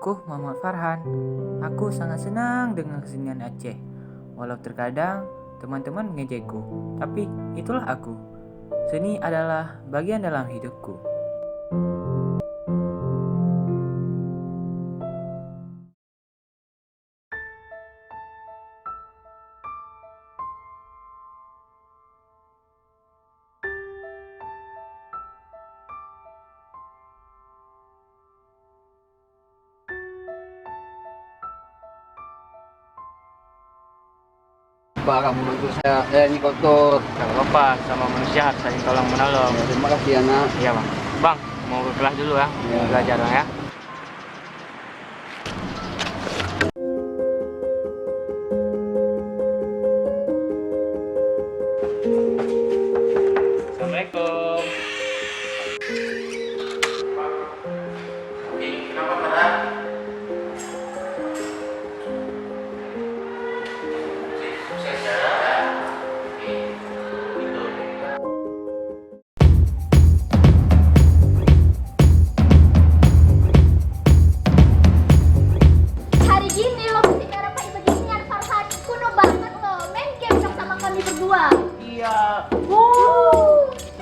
Namaku Muhammad Farhan. Aku sangat senang dengan kesenian Aceh. Walau terkadang teman-teman mengejekku, tapi itulah aku. Seni adalah bagian dalam hidupku. Pak, kamu bantu saya ini kotor. Gak apa-apa, sama manusia harus saling tolong menolong. Ya, terima kasih anak. Iya bang. Bang, mau ke kelas dulu ya, Iya. belajar bang ya. Assalamualaikum. Kenapa pada? Hari gini lo mesti merah kayak begini ada Farhan kuno banget lo main game dong sama kami berdua. Iya,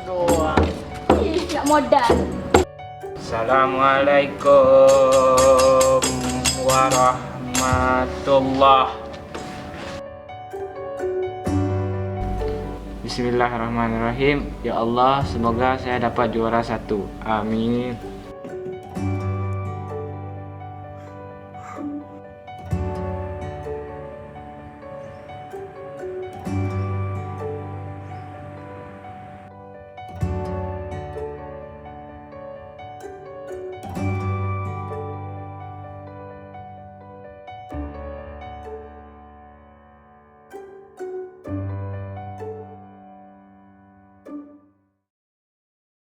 Doang. Ih, gak modal. Assalamualaikum warahmatullah. Bismillahirrahmanirrahim. Ya Allah, semoga saya dapat juara 1. Amin.